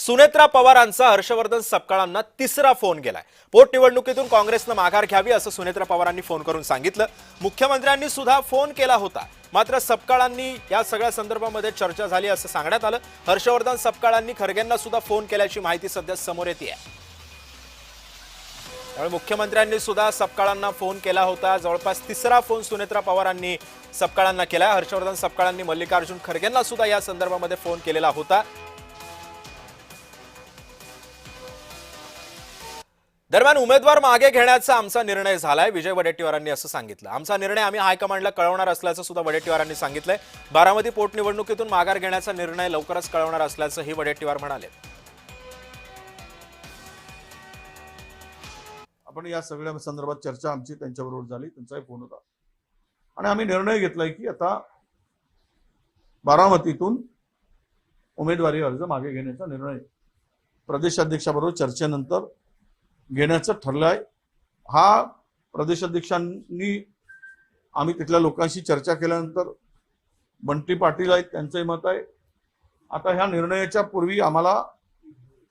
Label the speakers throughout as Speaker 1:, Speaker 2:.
Speaker 1: सुनेत्रा पवारांचा हर्षवर्धन सपकाळांना तिसरा फोन गेलाय। पोटनिवडणुकीतून काँग्रेसने माघार घ्यावी असं सुनेत्रा पवारांनी फोन करून सांगितलं। मुख्यमंत्र्यांनी सुद्धा फोन केला होता, मात्र सपकाळांनी या सगळ्या संदर्भामध्ये चर्चा झाली असं सांगण्यात आलं। हर्षवर्धन सपकाळांनी खरगेंना सुद्धा फोन केल्याची माहिती सध्या समोर येते आहे। त्यामुळे मुख्यमंत्र्यांनी सुद्धा सपकाळांना फोन केला होता। जवळपास तिसरा फोन सुनेत्रा पवारांनी सपकाळांना केला। हर्षवर्धन सपकाळांनी मल्लिकार्जुन खरगेंना सुद्धा या संदर्भामध्ये फोन केलेला होता। दरम्यान उमेदवार मागे घेण्याचा आमचा निर्णय झालाय, विजय वडेट्टीवारांनी असं सांगितलं। आमचा निर्णय आम्ही हायकमांडला कळवणार असल्याचं सुद्धा वडेट्टीवारांनी सांगितलंय। बारामती पोटनिवडणुकीतून माघार घेण्याचा निर्णय लवकरच कळवणार असल्याचंही वडेट्टीवार म्हणाले।
Speaker 2: आपण या सगळ्या संदर्भात चर्चा आमची त्यांच्याबरोबर झाली, त्यांचाही फोन होता आणि आम्ही निर्णय घेतलाय की आता बारामतीतून उमेदवारी अर्ज मागे घेण्याचा निर्णय प्रदेशाध्यक्षाबरोबर चर्चेनंतर घेण्याचं ठरलंय। हा प्रदेशाध्यक्षांनी आम्ही तिथल्या लोकांशी चर्चा केल्यानंतर बंटी पाटील आहेत, त्यांचंही मत आहे। आता ह्या निर्णयाच्या पूर्वी आम्हाला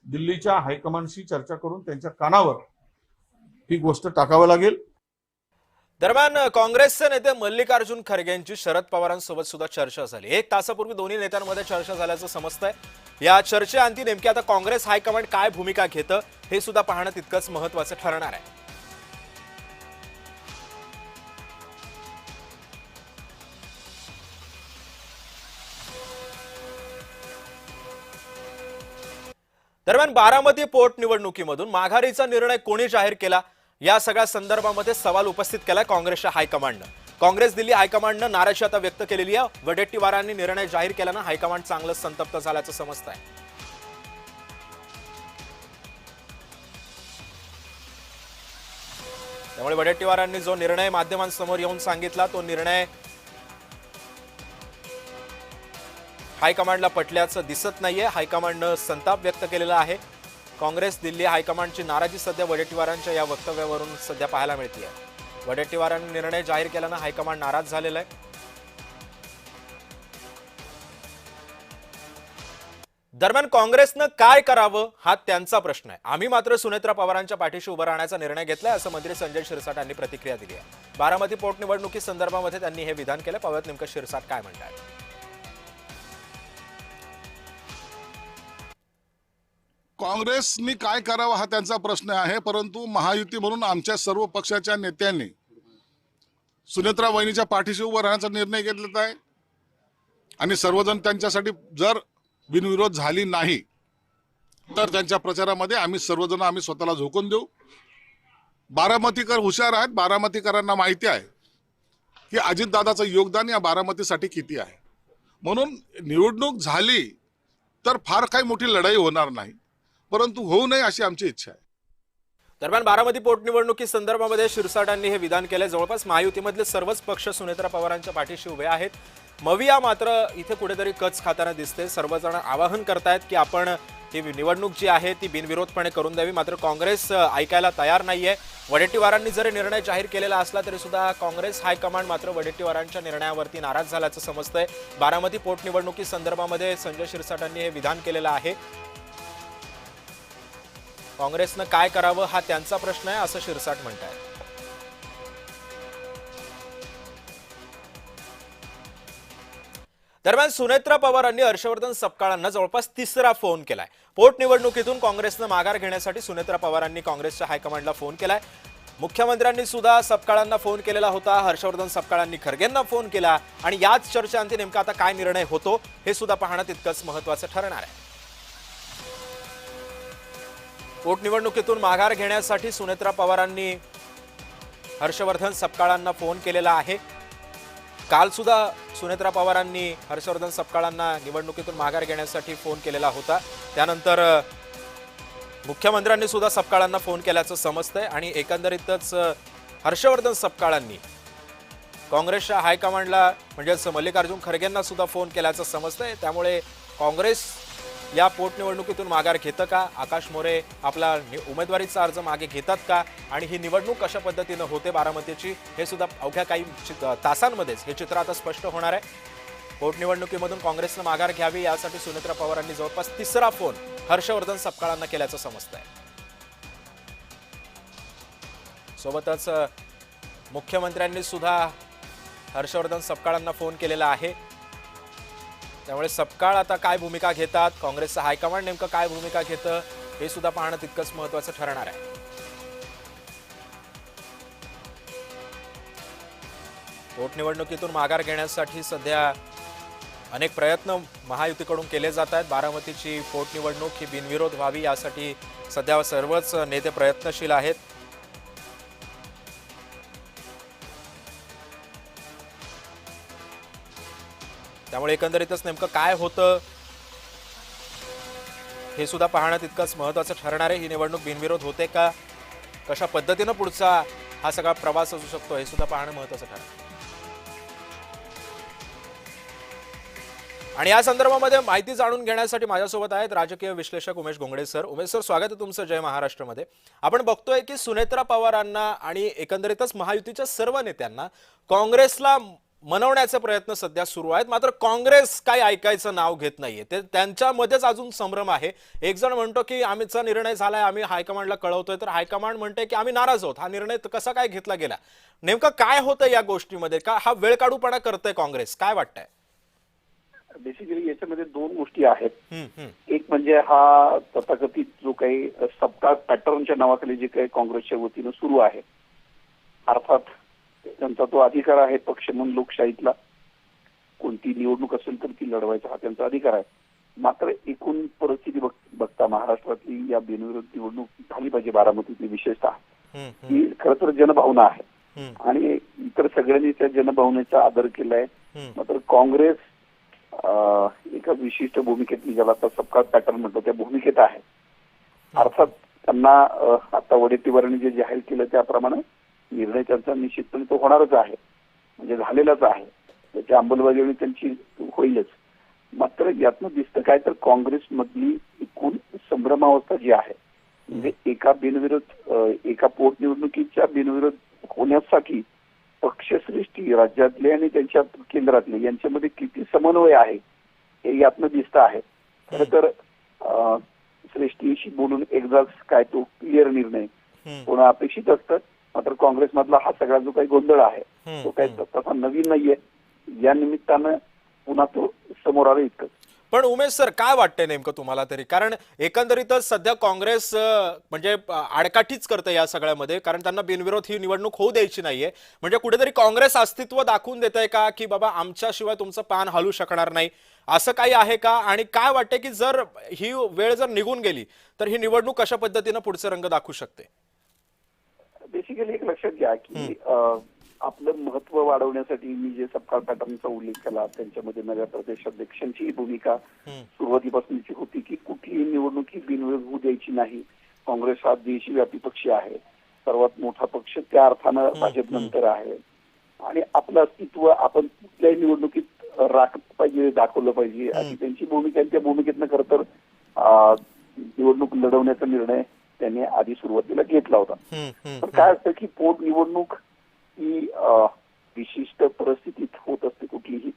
Speaker 2: दिल्लीच्या हायकमांडशी चर्चा करून त्यांच्या कानावर ही गोष्ट टाकावी लागेल।
Speaker 1: दरम्यान काँग्रेसचे नेते मल्लिकार्जुन खरगेंची शरद पवारांसोबत सुद्धा चर्चा झाली। 1 तासापूर्वी दोन्ही नेत्यांमध्ये चर्चा झाल्याचं समजतंय। या चर्चेअंती नेमकी आता काँग्रेस हायकमांड काय भूमिका घेतं हे सुद्धा पाहणं तितकंच महत्त्वाचं ठरणार आहे। दरम्यान बारामती पोटनिवडणुकीमधून माघारीचा निर्णय कोणी जाहीर केला या सगळ्या संदर्भामध्ये सवाल उपस्थित केलाय काँग्रेसच्या हायकमांडनं। काँग्रेस दिल्ली हायकमांडनं नाराजी आता व्यक्त केलेली आहे। वडेट्टीवारांनी निर्णय जाहीर केल्यानं हायकमांड चांगलं संतप्त झाल्याचं समजतंय। त्यामुळे वडेट्टीवारांनी जो निर्णय माध्यमांसमोर येऊन सांगितला तो निर्णय हायकमांडला पटल्याचं दिसत नाहीये। हायकमांडनं संताप व्यक्त केलेला आहे। काँग्रेस दिल्ली हायकमांडची नाराजी सध्या वडेट्टीवारांच्या या वक्तव्यावरून सध्या पाहायला मिळते आहे। वडेट्टीवारांनी निर्णय जाहीर केल्यानं हायकमांड नाराज झालेला आहे। दरम्यान काँग्रेसनं काय करावं हा त्यांचा प्रश्न आहे। आम्ही मात्र सुनेत्रा पवारांच्या पाठीशी उभं राहण्याचा निर्णय घेतलाय असं मंत्री संजय शिरसाट यांनी प्रतिक्रिया दिली आहे। बारामती पोटनिवडणुकी संदर्भामध्ये त्यांनी हे विधान केलं। पाहूयात नेमकं शिरसाट काय म्हणतात।
Speaker 3: काँग्रेसनी काय करावं हा त्यांचा प्रश्न आहे, परंतु महायुती म्हणून आमच्या सर्व पक्षाच्या नेत्यांनी सुनेत्रा वहिनीच्या पाठीशी उभं राहण्याचा निर्णय घेतलेला आहे आणि सर्वजण त्यांच्यासाठी जर बिनविरोध झाली नाही तर त्यांच्या प्रचारामध्ये आम्ही सर्वजण स्वतःला झोकून देऊ। बारामतीकर हुशार आहेत, बारामतीकरांना माहिती आहे की अजितदादाचं योगदान या बारामतीसाठी किती आहे। म्हणून निवडणूक झाली तर फार काही मोठी लढाई होणार नाही, परंतु होऊ नये अशी आमची इच्छा आहे।
Speaker 1: दरम्यान बारामती पोटनिवडणुकी संदर्भामध्ये शिरसाटांनी हे विधान केले। जवळपास महायुतीमधले सर्वच पक्ष सुनेत्रा पवारांच्या पाठीशी उभे आहेत। मविया मात्र इथे कुठेतरी कच खाताना दिसते। सर्वजण आवाहन करतायत की आपण ही निवडणूक जी आहे ती बिनविरोधपणे करून द्यावी, मात्र काँग्रेस ऐकायला तयार नाहीये। वडेट्टीवारांनी जरी निर्णय जाहीर केलेला असला तरी सुद्धा काँग्रेस हायकमांड मात्र वडेट्टीवारांच्या निर्णयावरती नाराज झाल्याचं समजतंय। बारामती पोटनिवडणुकी संदर्भामध्ये संजय शिरसाटांनी हे विधान केलेलं आहे। काँग्रेसनं काय करावं हा त्यांचा प्रश्न आहे असं शिरसाट म्हणतात। दरम्यान सुनेत्रा पवारांनी हर्षवर्धन सपकाळांना जवळपास तिसरा फोन केलाय। पोटनिवडणुकीतून काँग्रेसनं माघार घेण्यासाठी सुनेत्रा पवारांनी काँग्रेसच्या हायकमांडला फोन केलाय। मुख्यमंत्र्यांनी सुद्धा सपकाळांना फोन केलेला होता। हर्षवर्धन सपकाळांनी खरगेंना फोन केला आणि याच चर्चेअंती नेमका आता काय निर्णय होतो हे सुद्धा पाहणं तितकंच महत्त्वाचं ठरणार आहे। पोटनिवडणुकीतून माघार घेण्यासाठी सुनेत्रा पवारांनी हर्षवर्धन सपकाळांना फोन केलेला आहे। काल सुद्धा सुनेत्रा पवारांनी हर्षवर्धन सपकाळांना निवडणुकीतून माघार घेण्यासाठी फोन केलेला होता। त्यानंतर मुख्यमंत्र्यांनी सुद्धा सपकाळांना फोन केल्याचं समजतंय आणि एकंदरीतच हर्षवर्धन सपकाळांनी काँग्रेसच्या हायकमांडला म्हणजेच मल्लिकार्जुन खरगेंना सुद्धा फोन केल्याचं समजतंय। त्यामुळे काँग्रेस या पोटनिवडणुकीतून माघार घेतं का, आकाश मोरे आपला उमेदवारीचा अर्ज मागे घेतात का आणि ही निवडणूक कशा पद्धतीने होते बारामतीची हे सुद्धा अवघ्या काही तासांमध्येच हे चित्र आता स्पष्ट होणार आहे। पोटनिवडणुकीमधून काँग्रेसनं माघार घ्यावी यासाठी सुनेत्रा पवारांनी जवळपास तिसरा फोन हर्षवर्धन सपकाळांना केल्याचं समजतंय. सोबतच मुख्यमंत्र्यांनी सुद्धा हर्षवर्धन सपकाळांना फोन केलेला आहे. त्यामुळे सपकाळ आता काय भूमिका घेतात, काँग्रेसचं हायकमांड नेमकं काय भूमिका घेतं हे सुद्धा पाहणं तितकंच महत्त्वाचं ठरणार आहे. पोटनिवडणुकीतून माघार घेण्यासाठी सध्या अनेक प्रयत्न महायुतीकडून केले जात आहेत. बारामतीची पोटनिवडणूक ही बिनविरोध व्हावी यासाठी सध्या सर्वच नेते प्रयत्नशील आहेत. त्यामुळे एकंदरीतच नेमकं काय होतं हे सुद्धा पाहणं तितकंच महत्त्वाचं ठरणार आहे. ही निवडणूक बिनविरोध होते का, कशा पद्धतीनं पुढचा हा सगळा प्रवास असू शकतो हे सुद्धा पाहणं महत्त्वाचं ठरणार. आणि या संदर्भामध्ये माहिती जाणून घेण्यासाठी माझ्यासोबत आहेत राजकीय विश्लेषक उमेश घोंगडे सर. उमेश सर, स्वागत आहे तुमचं जय महाराष्ट्रमध्ये. आपण बघतोय की सुनेत्रा पवारांना आणि एकंदरीतच महायुतीच्या सर्व नेत्यांना काँग्रेसला मनवण्याचे प्रयत्न सध्या सुरू आहेत. मात्र काँग्रेस काही ऐकायचं नाव घेत नाहीये. ते त्यांच्यामध्येच अजून संभ्रम आहे. एक जण म्हणतो की आमचा निर्णय झालाय, आम्ही हायकमांडला कळवतोय, तर हायकमांड म्हणते की आम्ही नाराज आहोत, हा निर्णय कसा काय घेतला गेला. नेमकं काय होतं या गोष्टीमध्ये, का हा वेळकाढूपणा करतंय काँग्रेस, काय वाटतंय?
Speaker 4: बेसिकली याच्यामध्ये दोन गोष्टी आहेत. एक म्हणजे हा तथाकथित जो काही सप्ताह पॅटर्नच्या नावाखाली जे काही काँग्रेसच्या वतीनं सुरू आहे, अर्थात त्यांचा तो अधिकार आहे पक्ष म्हणून लोकशाहीतला, कोणती निवडणूक असेल तर ती लढवायचा हा त्यांचा अधिकार आहे. मात्र एकूण परिस्थिती बघता महाराष्ट्रातली या बिनविरोध निवडणूक झाली पाहिजे बारामतीतली विशेषतः, ही खरं तर जनभावना आहे आणि इतर सगळ्यांनी त्या जनभावनेचा आदर केलाय. मात्र काँग्रेस एका विशिष्ट भूमिकेत निघाला, तर सबका पॅटर्न म्हणतो त्या भूमिकेत आहे. अर्थात त्यांना आता वडेट्टीवारांनी जे जाहीर केलं त्याप्रमाणे निर्णय त्यांचा निश्चितपणे तो होणारच आहे, म्हणजे झालेलाच आहे, त्याची अंमलबजावणी त्यांची होईलच. मात्र यातनं दिसतं काय, तर काँग्रेसमधली एकूण संभ्रमावस्था जी आहे, म्हणजे एका पोटनिवडणुकीच्या बिनविरोध होण्यासाठी पक्षश्रेष्ठी राज्यातले आणि त्यांच्या केंद्रातले यांच्यामध्ये किती समन्वय आहे हे यातनं दिसतं आहे. खरं तर श्रेष्ठीशी बोलून एकदाच काय तो क्लिअर निर्णय होणं अपेक्षित असतं. मात्र काँग्रेसमधला हा सगळा जो काही गोंधळ आहे तो काही तसा नवीन नाहीये, या निमित्तानं पुन्हा तो समोर आला इतकंच.
Speaker 1: पण उमेश सर, काय वाटतंय नेमकं तुम्हाला तरी? कारण एकंदरीतच सध्या काँग्रेस म्हणजे आडकाठीच करते या सगळ्यामध्ये, कारण त्यांना बिनविरोध ही निवडणूक होऊ द्यायची नाहीये. म्हणजे कुठेतरी काँग्रेस अस्तित्व दाखवून देत आहे का, की बाबा आमच्याशिवाय तुमचं पान हलू शकणार नाही, असं काही आहे का? आणि काय वाटतंय की जर ही वेळ जर निघून गेली तर ही निवडणूक कशा पद्धतीनं पुढचे रंग दाखवू शकते?
Speaker 4: बेसिकली एक लक्षात घ्या की आपलं महत्व वाढवण्यासाठी मी जे सपकाळ पॅटर्नचा उल्लेख केला, त्यांच्यामध्ये नव्या प्रदेशाध्यक्षांची भूमिका सुरुवातीपासूनची होती की कुठलीही निवडणूक ही बिनविरोध होऊ द्यायची नाही. काँग्रेस हा देशव्यापी पक्ष आहे, सर्वात मोठा पक्ष त्या अर्थानं भाजप नंतर आहे आणि आपलं अस्तित्व आपण कुठल्याही निवडणुकीत राखलं पाहिजे, दाखवलं पाहिजे अशी त्यांची भूमिका. त्या भूमिकेतनं खरं तर निवडणूक लढवण्याचा निर्णय त्यांनी आधी सुरुवातीला घेतला होता. पण काय असतं की पोटनिवडणूक ही विशिष्ट परिस्थितीत होत असते कुठलीही,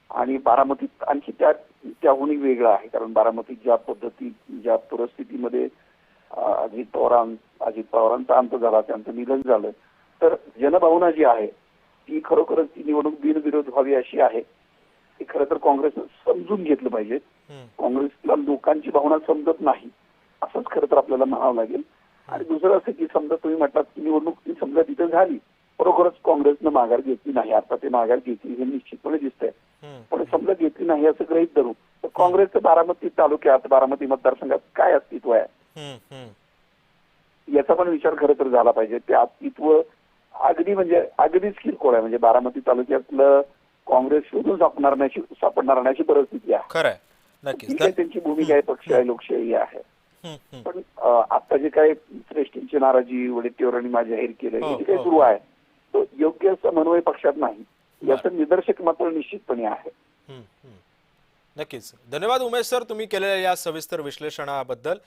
Speaker 4: आणि बारामतीत आणखी त्याहूनही वेगळं आहे. कारण बारामतीत ज्या परिस्थितीमध्ये अजित पवारांचा अंत झाला, त्यांचं निधन झालं, तर जनभावना जी आहे ती खरोखरच ती निवडणूक बिनविरोध व्हावी अशी आहे. हे खरं तर काँग्रेसनं समजून घेतलं पाहिजे. काँग्रेसला लोकांची भावना समजत नाही असंच खरं तर आपल्याला म्हणावं लागेल. आणि दुसरं असं की समजा तुम्ही म्हटलात की निवडणूक ती समजा तिथे झाली, बरोबरच काँग्रेसनं माघार घेतली नाही, आता ते माघार घेतली हे निश्चितपणे दिसतंय. पण समजा घेतली नाही असं गृहीत धरू तर काँग्रेसचं बारामती तालुक्यात, बारामती मतदारसंघात काय अस्तित्व आहे याचा पण विचार खरं तर झाला पाहिजे. ते अस्तित्व अगदीच किरकोळ आहे. म्हणजे बारामती तालुक्यातलं काँग्रेस शोधून सापडणार नाही अशी परिस्थिती आहे.
Speaker 1: खरंय, नक्कीच
Speaker 4: त्यांची भूमिका आहे, पक्ष आहे, लोकशाही आहे. पण आता जे काही श्रेष्ठींची नाराजी वडेट्टीवारांनी माझ्या जाहीर केलं, हे जे काही सुरू आहे तो योग्य समन्वय पक्षात नाही, याचं निदर्शक मात्र निश्चितपणे आहे.
Speaker 1: नक्कीच. धन्यवाद उमेश सर, तुम्ही केलेल्या या सविस्तर विश्लेषणाबद्दल.